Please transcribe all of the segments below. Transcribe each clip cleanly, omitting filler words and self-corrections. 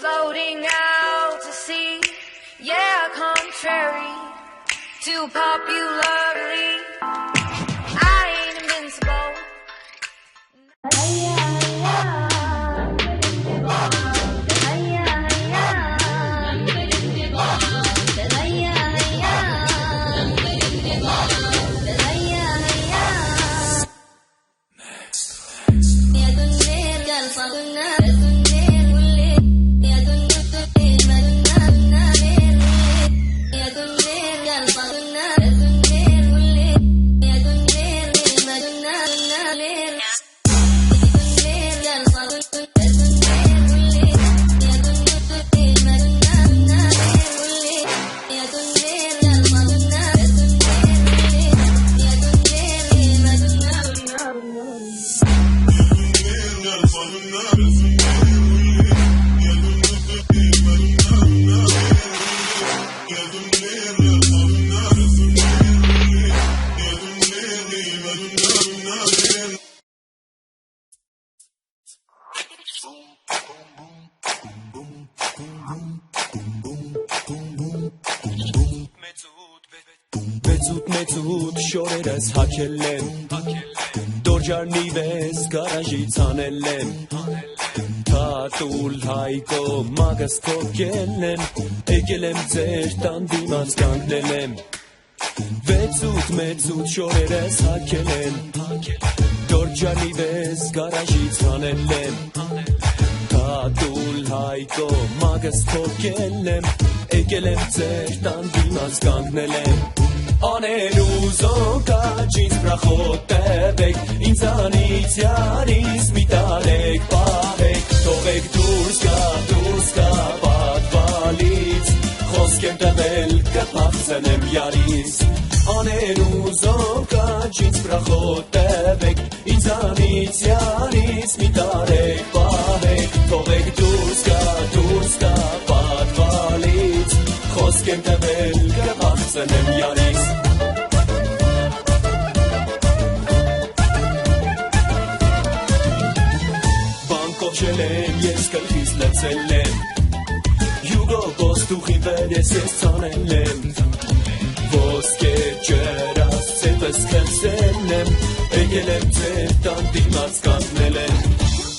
floating out to sea. Yeah, contrary to popularly, I ain't invincible. մեծուտ շորերս հակել եմ Դորջարնի վես գարաժից անել եմ Թատուլ հայկո մագս կոկել եմ Եկել եմ ձեր տան դիմաց կանգնել եմ մեծուտ շորերս հակել եմ Դորջարնի վես գարաժից անել եմ Թատուլ հայկո մագս կոկել եմ Եկել եմ ձեր տան դիմաց կանգնել եմ Անելու զոկաչ ինձ պրախոտևեք Ինձանից յանից մի տարեք պահեք Թողեք դուրս կա պատվալից Խոսք եմ տվել կպաղցնեմ յարից Անելու զոկաչ ինձ պրախոտևեք Ինձանից յանից մի տարեք պահեք Թողեք դուրս կա պատվալից Խոսք եմ տվել կպաղցնեմ յարից Կոչել եմ, ես կլխից լծել եմ Յուգո կոստուխի վեր ես ցանել եմ Ոսկե ջրած ծեպս կլսել եմ Եկել եմ ձեր տան դիմաց կանգնել եմ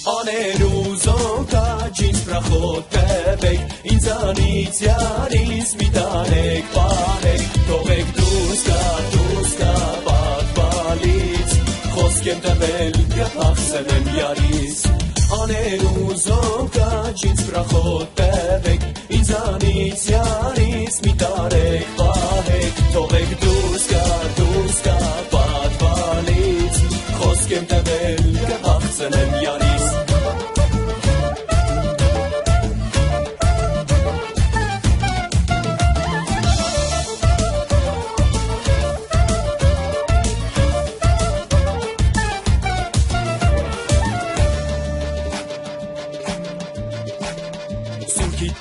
Անելու զոկաչ ինձ պրախոտևեք Ինձանից յարից մի տարեք պահեք Թողեք դուրս կա պատվալից Խոսք եմ տվել կպաղցնեմ յարից Անելու զոկաչ ինձ պրախոտևեք Ինձանից յարից մի տարեք պահեք Թողեք դուրս կա պատվալից Խոսք եմ տվել կպաղցնեմ յարից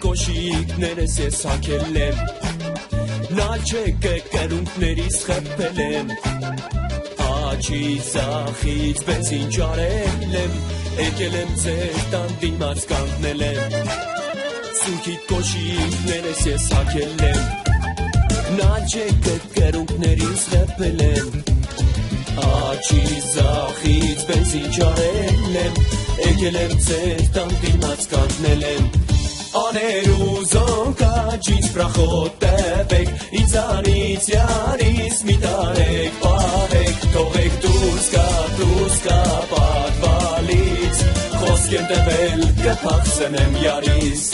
Կոշիկներս ես հակել եմ Նալչեկ կրունկներիս խպել եմ Աչի ծախից բենզին ճարել եմ Եկել եմ ձեր տան դիմաց կանգնել եմ Սուրքիտ կոշիկներս ես հակել եմ Նալչեկ կրունկներիս խպել եմ Աչի ծախից բենզին ճարել եմ Եկել եմ ձեր տան դիմաց կանգնել եմ Անելու զոկաչ ինձ պրախոտևեք Ինձանից յանից մի տարեք պահեք Թողեք դուրս կա պատվալից Խոսք եմ տվել կպաղցնեմ յարից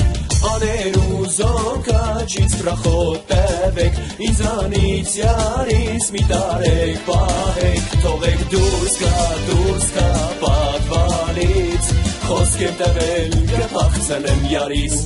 Անելու զոկաչ ինձ պրախոտևեք Ինձանից յանից մի տարեք պահեք Թողեք դուրս կա պատվալից Խոսք եմ տվել կպաղցնեմ յարից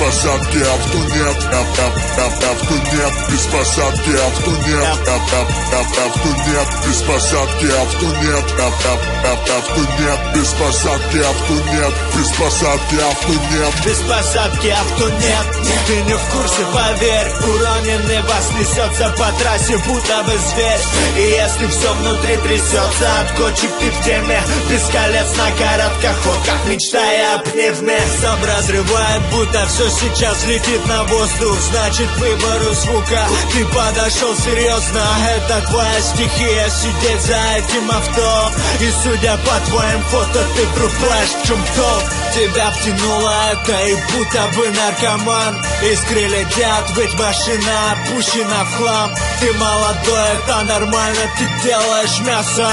посадки авто нет, авто нет, без посадки авто нет, авто нет, без посадки авто нет, авто нет, без посадки авто нет, без посадки авто нет, без посадки авто нет. Ты не в курсе, поверь, уроненный бас несется по трассе, будто бы зверь. И если все внутри трясется от кочек, ты в теме, без колец на короткоходках, мечтая о пневме. Сам разрывает, будто все сейчас летит на воздух. Значит, к выбору звука ты подошел серьезно. Это твоя стихия, сидеть за этим авто. И судя по твоим фото, ты вдруг понимаешь, в чем толк. Тебя втянуло это и будто бы наркоман. Искры летят, ведь машина опущена в хлам. Ты молодой, это нормально, ты делаешь мясо.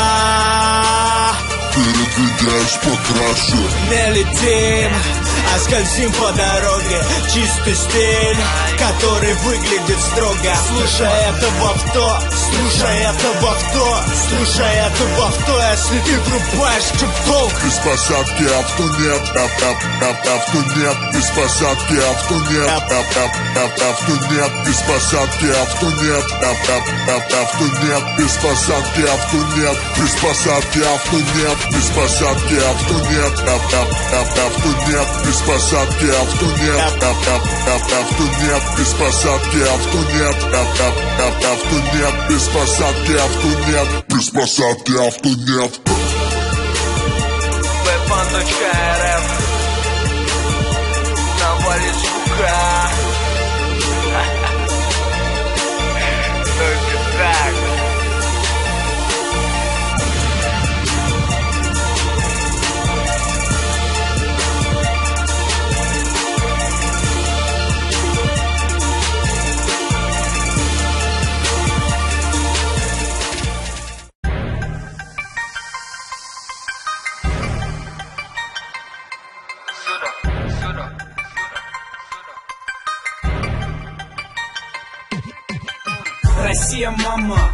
Передвигаешь покраше. Не летим, а скользим по дороге. Чистый стиль, который выглядит строго. Слушай это в авто, слушай это в авто, слушай это в авто. Если ты врубаешь, в чем толк? Без посадки авто нет, авто нет, без посадки авто нет, авто нет, без посадки авто нет, авто нет, без посадки авто нет, без посадки авто нет, без посадки авто нет, авто нет, без посадки авто нет, авто нет, без посадки авто нет, авто нет, без посадки авто нет, без посадки авто нет. Weapon.rf. Навали звука. Только так. Россия, мама,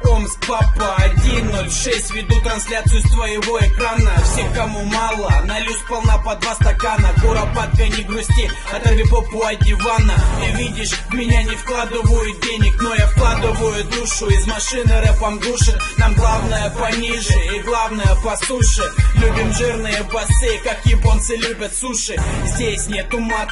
Омск, папа, 106. Веду трансляцию с твоего экрана. Всех, кому мало, налью сполна по 2 стакана. Куропатка, не грусти, оторви попу от дивана. Ты видишь, в меня не вкладывают денег, но я вкладываю душу. Из машины рэпом душит. Нам главное пониже и главное по суше. Любим жирные басы, как японцы любят суши. Здесь нету мата.